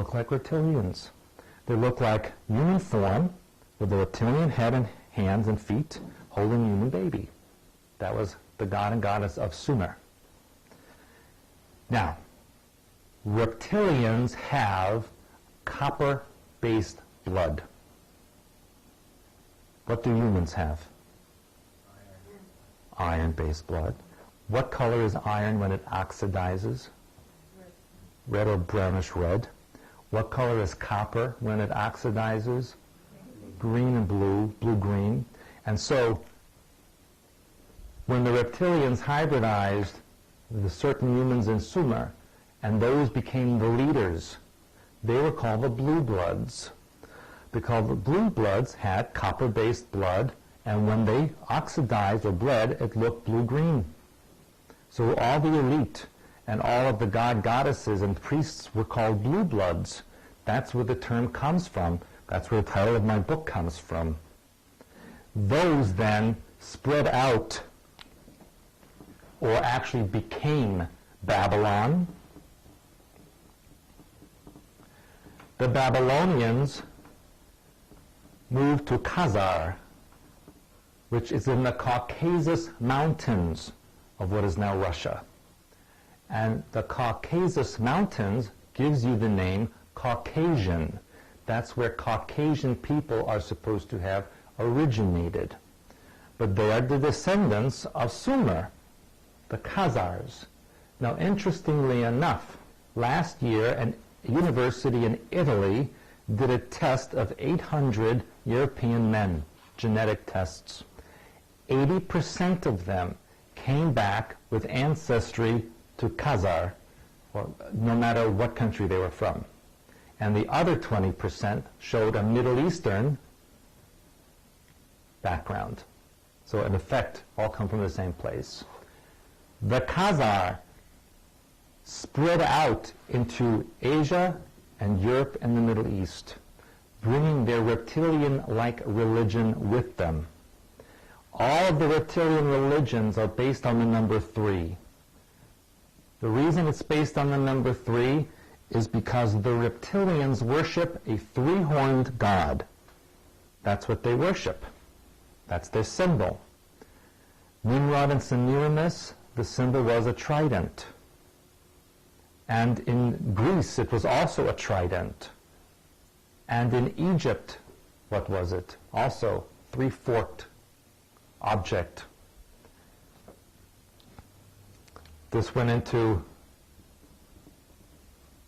look like reptilians. They look like human form with a reptilian head and hands and feet holding a human baby. That was the god and goddess of Sumer. Now, reptilians have copper-based blood. What do humans have? Iron-based blood. What color is iron when it oxidizes? Red or brownish red. What color is copper when it oxidizes? Green and blue, blue-green. And so, when the reptilians hybridized the certain humans in Sumer, and those became the leaders, they were called the blue bloods. Because the blue bloods had copper-based blood, and when they oxidized or bled, it looked blue-green. So all the elite and all of the goddesses and priests were called blue bloods. That's where the term comes from. That's where the title of my book comes from. Those then spread out, or actually became Babylon. The Babylonians moved to Khazar, which is in the Caucasus Mountains of what is now Russia. And the Caucasus Mountains gives you the name Caucasian. That's where Caucasian people are supposed to have originated. But they are the descendants of Sumer, the Khazars. Now, interestingly enough, last year a university in Italy did a test of 800 European men, genetic tests. 80% of them came back with ancestry to Khazar, or no matter what country they were from. And the other 20% showed a Middle Eastern background. So in effect, all come from the same place. The Khazar spread out into Asia and Europe and the Middle East, bringing their reptilian-like religion with them. All of the reptilian religions are based on the number 3. The reason it's based on the number 3 is because the reptilians worship a 3-horned god. That's what they worship. That's their symbol. Nimrod and Semiramis, the symbol was a trident. And in Greece, it was also a trident. And in Egypt, what was it? Also 3-forked object. This went into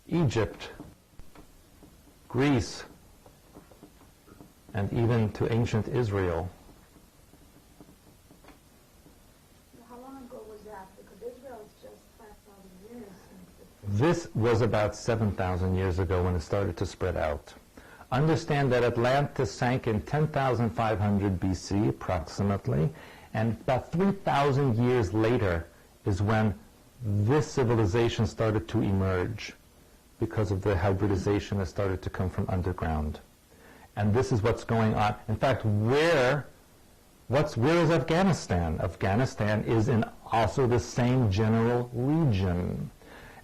Egypt, Greece, and even to ancient Israel. How long ago was that? Because Israel is just 5,000 years. This was about 7,000 years ago when it started to spread out. Understand that Atlantis sank in 10,500 BC, approximately, and about 3,000 years later is when this civilization started to emerge because of the hybridization that started to come from underground. And this is what's going on. In fact, where is Afghanistan? Afghanistan is in also the same general region.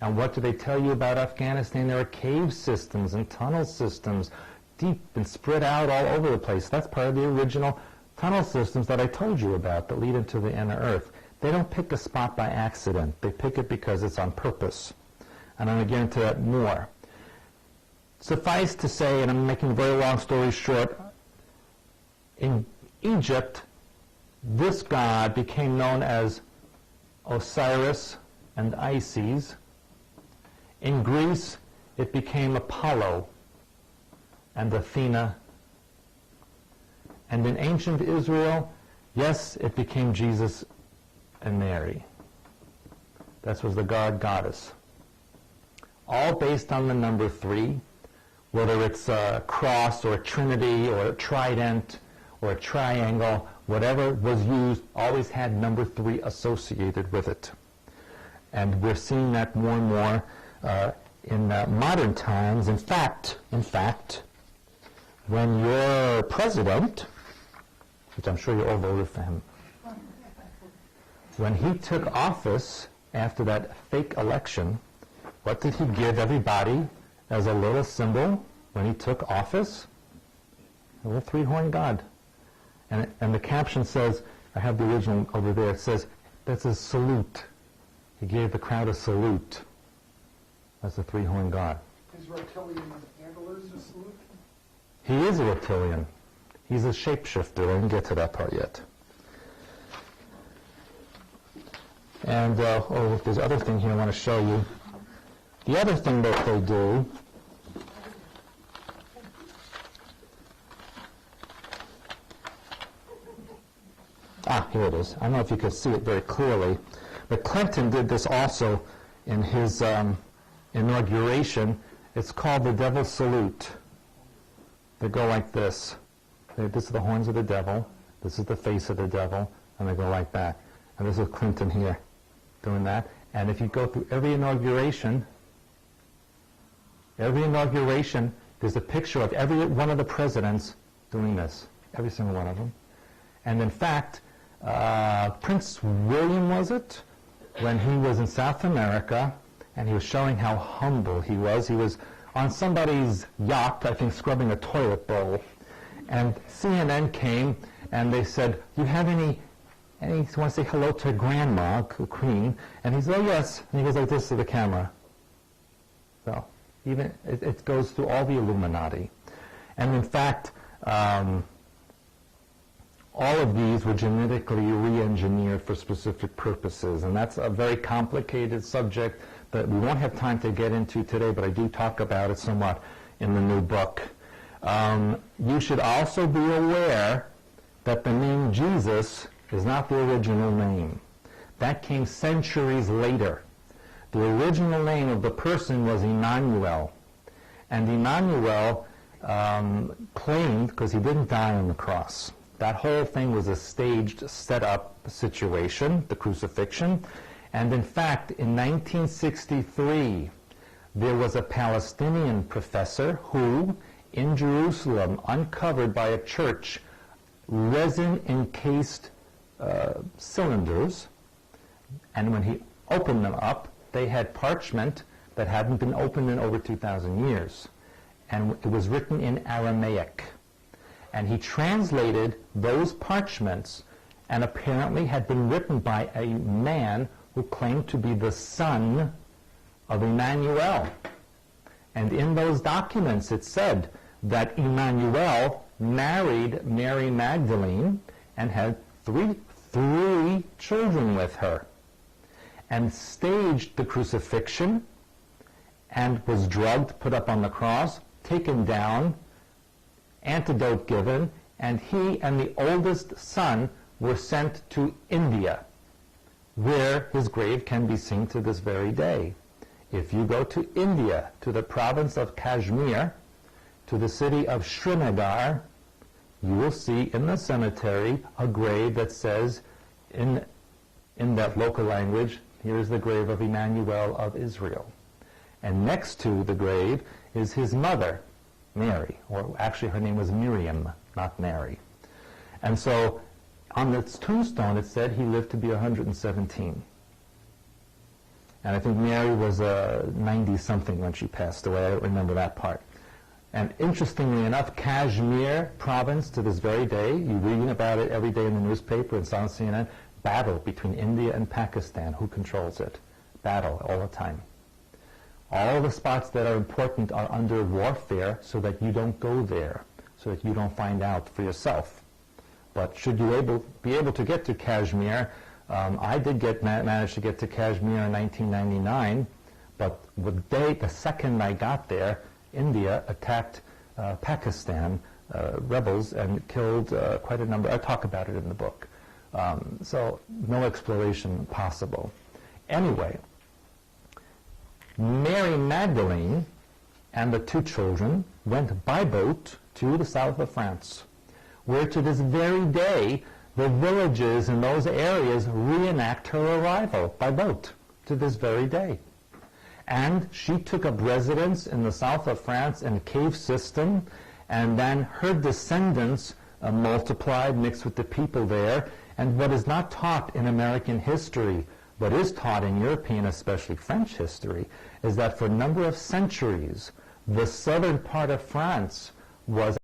And what do they tell you about Afghanistan? There are cave systems and tunnel systems deep and spread out all over the place. That's part of the original tunnel systems that I told you about that lead into the inner earth. They don't pick a spot by accident. They pick it because it's on purpose. And I'm going to get into that more. Suffice to say, and I'm making a very long story short, in Egypt, this god became known as Osiris and Isis. In Greece, it became Apollo and Athena. And in ancient Israel, yes, it became Jesus and Mary. That was the goddess. All based on the number 3, whether it's a cross or a trinity or a trident or a triangle, whatever was used always had number 3 associated with it. And we're seeing that more and more in modern times. In fact, when your president, which I'm sure you all voted for him, when he took office after that fake election, what did he give everybody as a little symbol when he took office, a little three-horned god. And the caption says, I have the original over there, it says, that's a salute. He gave the crowd a salute. That's a three-horned god. His reptilian antlers a salute? He is a reptilian. He's a shapeshifter. I didn't get to that part yet. And, there's other thing here I want to show you. The other thing that they do, here it is. I don't know if you can see it very clearly, but Clinton did this also in his inauguration. It's called the Devil's Salute. They go like this. This is the horns of the devil. This is the face of the devil. And they go like that. And this is Clinton here doing that. And if you go through every inauguration, there's a picture of every one of the presidents doing this. Every single one of them. And in fact, Prince William, was it? When he was in South America, and he was showing how humble he was. He was on somebody's yacht, I think, scrubbing a toilet bowl. And CNN came, and they said, do you have any you want to say hello to Grandma, the Queen? And he said, oh, yes. And he goes like this to the camera. So, even, it goes through all the Illuminati. And in fact, all of these were genetically re-engineered for specific purposes, and that's a very complicated subject that we won't have time to get into today, but I do talk about it somewhat in the new book. You should also be aware that the name Jesus is not the original name. That came centuries later. The original name of the person was Emmanuel, and Emmanuel claimed, because he didn't die on the cross, that whole thing was a staged, set-up situation, the crucifixion. And in fact, in 1963, there was a Palestinian professor who, in Jerusalem, uncovered by a church resin-encased cylinders, and when he opened them up, they had parchment that hadn't been opened in over 2,000 years. And it was written in Aramaic. And he translated those parchments, and apparently had been written by a man who claimed to be the son of Emmanuel. And in those documents it said that Emmanuel married Mary Magdalene and had three children with her, and staged the crucifixion, and was drugged, put up on the cross, taken down, antidote given, and he and the oldest son were sent to India, where his grave can be seen to this very day. If you go to India, to the province of Kashmir, to the city of Srinagar, you will see in the cemetery a grave that says, in that local language, here is the grave of Emmanuel of Israel. And next to the grave is his mother, Mary, or actually her name was Miriam, not Mary. And so on its tombstone it said he lived to be 117. And I think Mary was 90-something when she passed away. I don't remember that part. And interestingly enough, Kashmir province to this very day, you're reading about it every day in the newspaper and it's on CNN, battle between India and Pakistan. Who controls it? Battle all the time. All the spots that are important are under warfare so that you don't go there, so that you don't find out for yourself. But should you be able to get to Kashmir, I did manage to get to Kashmir in 1999, but the second I got there, India attacked Pakistan rebels and killed quite a number. I talk about it in the book. So no exploration possible. Anyway, Mary Magdalene and the two children went by boat to the south of France, where to this very day the villages in those areas reenact her arrival by boat to this very day. And she took up residence in the south of France in a cave system, and then her descendants multiplied, mixed with the people there. And what is not taught in American history, but is taught in European, especially French history, is that for a number of centuries, The southern part of France was